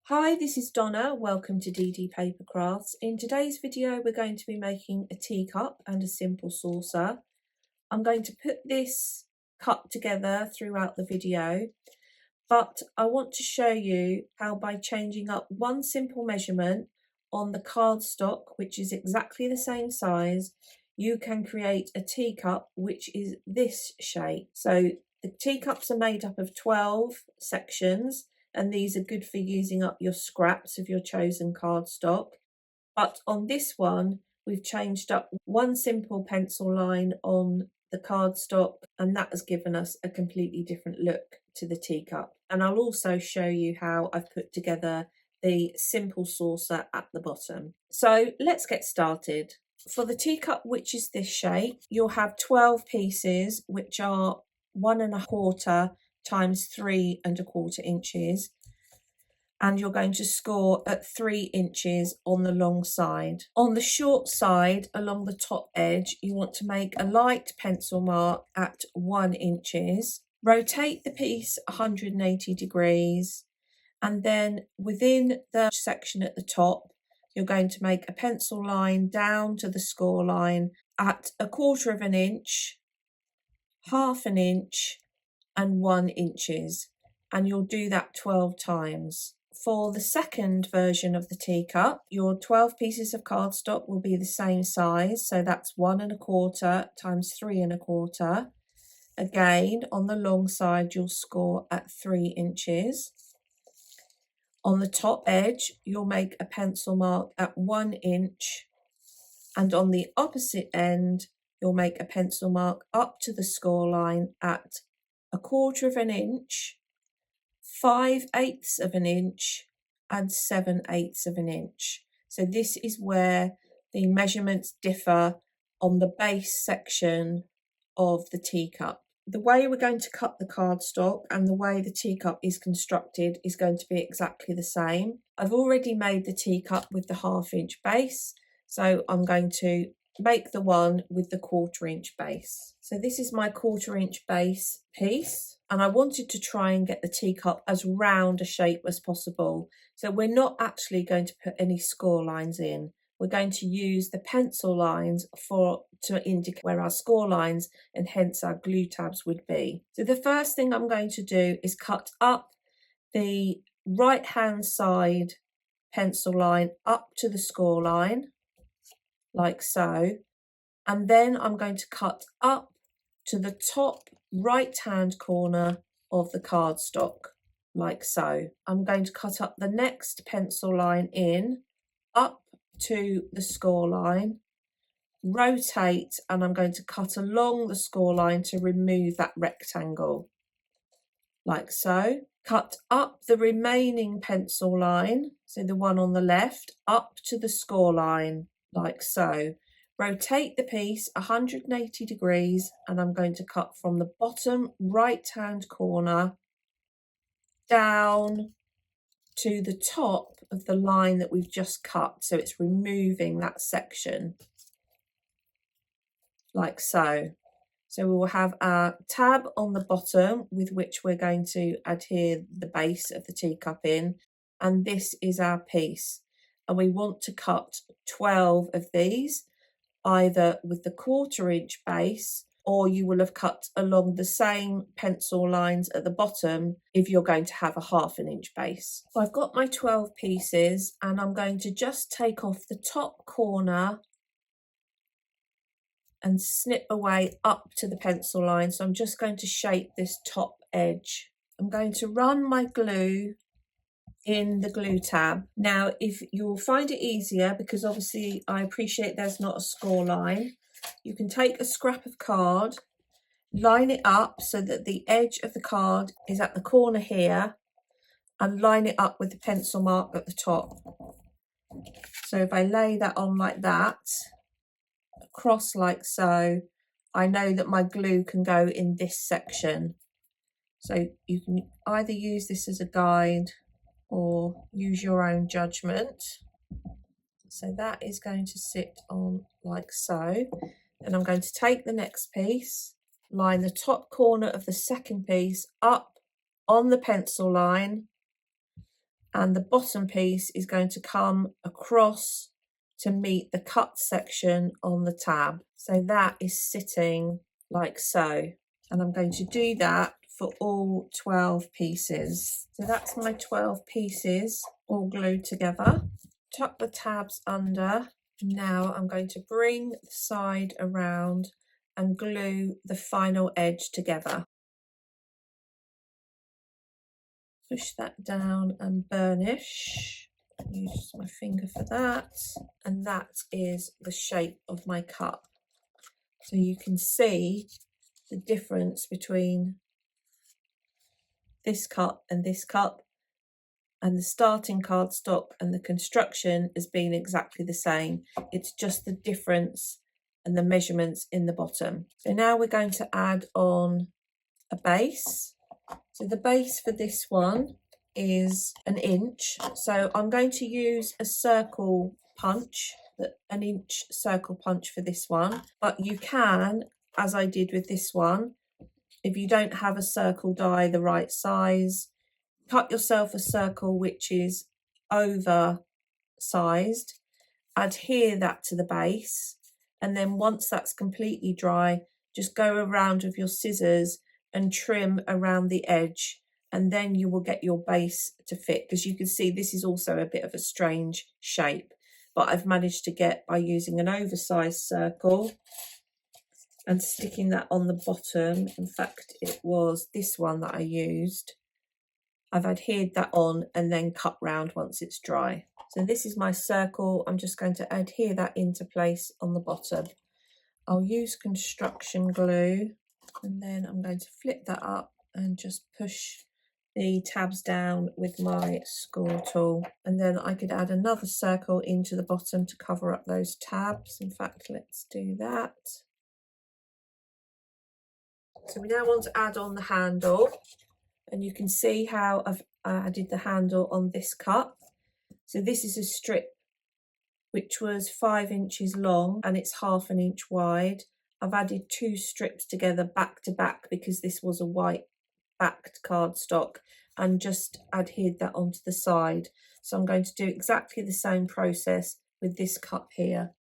Hi, this is Donna. Welcome to DD Paper Crafts. In today's video, we're going to be making a teacup and a simple saucer. I'm going to put this cup together throughout the video, but I want to show you how by changing up one simple measurement on the cardstock, which is exactly the same size, you can create a teacup which is this shape. So the teacups are made up of 12 sections, and these are good for using up your scraps of your chosen cardstock. But on this one, we've changed up one simple pencil line on the cardstock, and that has given us a completely different look to the teacup. And I'll also show you how I've put together the simple saucer at the bottom. So let's get started. For the teacup, which is this shape, you'll have 12 pieces, which are 1¼ times 3¼ inches, and you're going to score at 3 inches on the long side. On the short side, along the top edge, you want to make a light pencil mark at 1 inches. Rotate the piece 180 degrees, and then within the section at the top, you're going to make a pencil line down to the score line at 1/4 inch, 1/2 inch, and 1 inches, and you'll do that 12 times. For the second version of the teacup, your 12 pieces of cardstock will be the same size, so that's 1¼ times 3¼ Again, on the long side, you'll score at 3 inches. On the top edge, you'll make a pencil mark at 1 inch, and on the opposite end, you'll make a pencil mark up to the score line at 1/4 inch, 5/8 inch, and 7/8 inch. So this is where the measurements differ on the base section of the teacup. The way we're going to cut the cardstock and the way the teacup is constructed is going to be exactly the same. I've already made the teacup with the 1/2 inch base, so I'm going to make the one with the 1/4 inch base. So this is my 1/4 inch base piece, and I wanted to try and get the teacup as round a shape as possible. So we're not actually going to put any score lines in. We're going to use the pencil lines to indicate where our score lines and hence our glue tabs would be. So the first thing I'm going to do is cut up the right hand side pencil line up to the score line, like so, and then I'm going to cut up to the top right hand corner of the cardstock, like so. I'm going to cut up the next pencil line in, up to the score line, rotate, and I'm going to cut along the score line to remove that rectangle, like so. Cut up the remaining pencil line, so the one on the left, up to the score line, like so. Rotate the piece 180 degrees, and I'm going to cut from the bottom right hand corner down to the top of the line that we've just cut, so it's removing that section, like so. So we will have our tab on the bottom with which we're going to adhere the base of the teacup in, and this is our piece, and we want to cut 12 of these, either with the 1/4 inch base, or you will have cut along the same pencil lines at the bottom if you're going to have a 1/2 inch base. So I've got my 12 pieces, and I'm going to just take off the top corner and snip away up to the pencil line. So I'm just going to shape this top edge. I'm going to run my glue in the glue tab. Now, if you'll find it easier, because obviously I appreciate there's not a score line, you can take a scrap of card, line it up so that the edge of the card is at the corner here, and line it up with the pencil mark at the top. So if I lay that on like that, across like so, I know that my glue can go in this section. So you can either use this as a guide or use your own judgment. So that is going to sit on like so. And I'm going to take the next piece, line the top corner of the second piece up on the pencil line, and the bottom piece is going to come across to meet the cut section on the tab. So that is sitting like so, and I'm going to do that for all 12 pieces. So that's my 12 pieces all glued together. Tuck the tabs under. Now I'm going to bring the side around and glue the final edge together. Push that down and burnish. Use my finger for that. And that is the shape of my cup. So you can see the difference between this cup and this cup, and the starting cardstock and the construction has been exactly the same. It's just the difference and the measurements in the bottom. So now we're going to add on a base. So the base for this one is 1 inch. So I'm going to use a circle punch, 1 inch circle punch for this one, but you can, as I did with this one, if you don't have a circle die the right size, cut yourself a circle which is oversized, adhere that to the base, and then once that's completely dry, just go around with your scissors and trim around the edge, and then you will get your base to fit. Because you can see this is also a bit of a strange shape, but I've managed to get by using an oversized circle and sticking that on the bottom. In fact, it was this one that I used. I've adhered that on and then cut round once it's dry. So this is my circle. I'm just going to adhere that into place on the bottom. I'll use construction glue, and then I'm going to flip that up and just push the tabs down with my score tool. And then I could add another circle into the bottom to cover up those tabs. In fact, let's do that. So we now want to add on the handle, and you can see how I've added the handle on this cup. So this is a strip which was 5 inches long and it's 1/2 inch wide. I've added 2 strips together back to back because this was a white backed cardstock, and just adhered that onto the side. So I'm going to do exactly the same process with this cup here.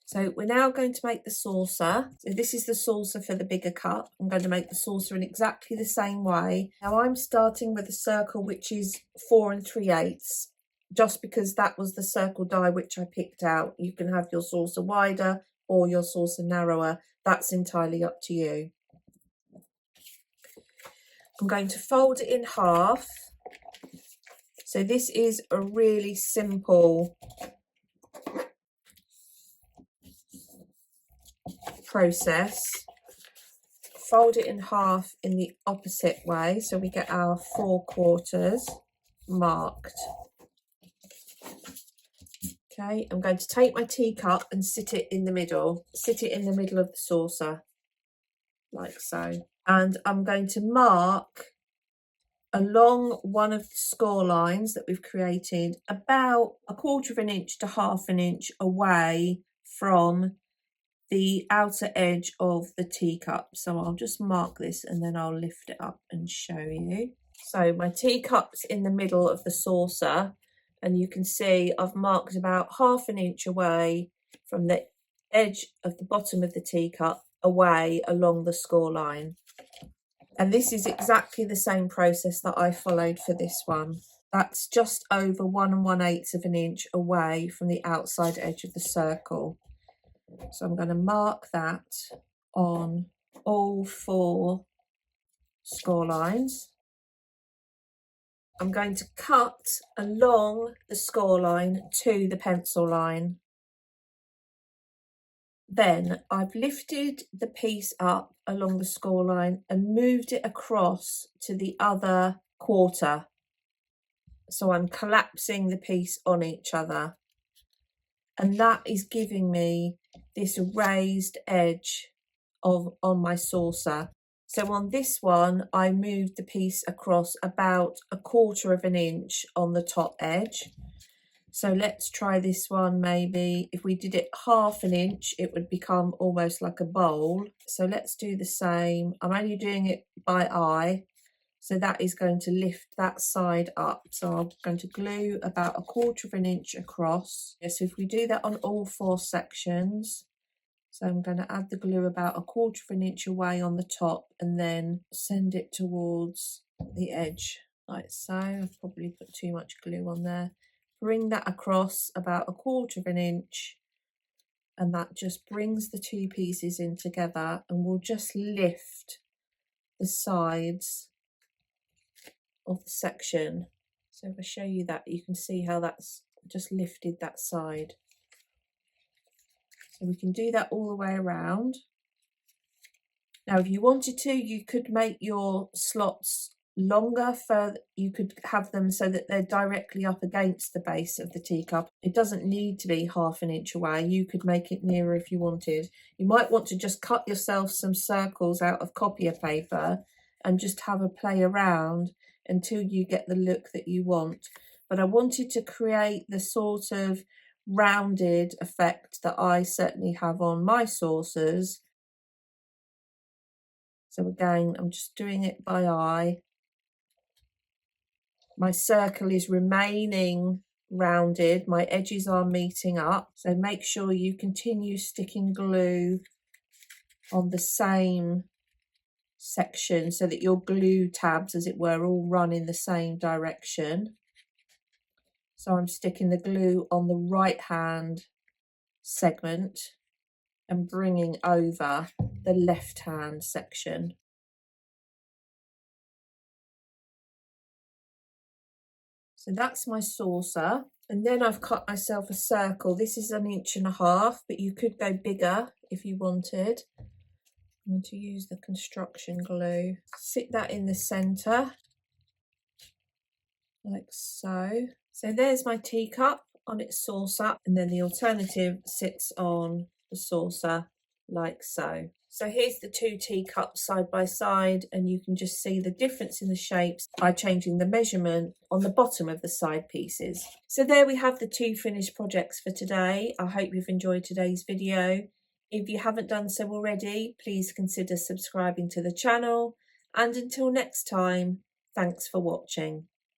So we're now going to make the saucer. So this is the saucer for the bigger cup. I'm going to make the saucer in exactly the same way. Now I'm starting with a circle which is 4 3/8, just because that was the circle die which I picked out. You can have your saucer wider or your saucer narrower. That's entirely up to you. I'm going to fold it in half. So this is a really simple process. Fold it in half in the opposite way so we get our 4/4 marked. Okay, I'm going to take my teacup and sit it in the middle. Sit it in the middle of the saucer, like so. And I'm going to mark along one of the score lines that we've created about 1/4 inch to 1/2 inch away from the outer edge of the teacup. So I'll just mark this and then I'll lift it up and show you. So my teacup's in the middle of the saucer, and you can see I've marked about 1/2 inch away from the edge of the bottom of the teacup away along the score line. And this is exactly the same process that I followed for this one. That's just over 1 1/8 inch away from the outside edge of the circle. So I'm going to mark that on all 4 score lines. I'm going to cut along the score line to the pencil line. Then I've lifted the piece up along the score line and moved it across to the other quarter. So I'm collapsing the piece on each other. And that is giving me this raised edge on my saucer. So on this one, I moved the piece across about 1/4 inch on the top edge. So let's try this one. Maybe if we did it 1/2 inch, it would become almost like a bowl. So let's do the same. I'm only doing it by eye. So that is going to lift that side up. So I'm going to glue about 1/4 inch across. So if we do that on all 4 sections, so I'm going to add the glue about 1/4 inch away on the top and then send it towards the edge like so. I've probably put too much glue on there. Bring that across about 1/4 inch, and that just brings the 2 pieces in together, and we'll just lift the sides of the section. So if I show you that, you can see how that's just lifted that side. So we can do that all the way around. Now if you wanted to, you could make your slots longer, further. You could have them so that they're directly up against the base of the teacup. It doesn't need to be 1/2 inch away. You could make it nearer if you wanted. You might want to just cut yourself some circles out of copier paper and just have a play around until you get the look that you want. But I wanted to create the sort of rounded effect that I certainly have on my saucers. So again, I'm just doing it by eye. My circle is remaining rounded, my edges are meeting up, so make sure you continue sticking glue on the same section so that your glue tabs, as it were, all run in the same direction. So I'm sticking the glue on the right hand segment and bringing over the left hand section. So that's my saucer, and then I've cut myself a circle. This is 1.5 inches, but you could go bigger if you wanted. I'm going to use the construction glue. Sit that in the centre, like so. So there's my teacup on its saucer, and then the alternative sits on the saucer, like so. So here's the 2 teacups side by side, and you can just see the difference in the shapes by changing the measurement on the bottom of the side pieces. So there we have the 2 finished projects for today. I hope you've enjoyed today's video. If you haven't done so already, please consider subscribing to the channel. And until next time, thanks for watching.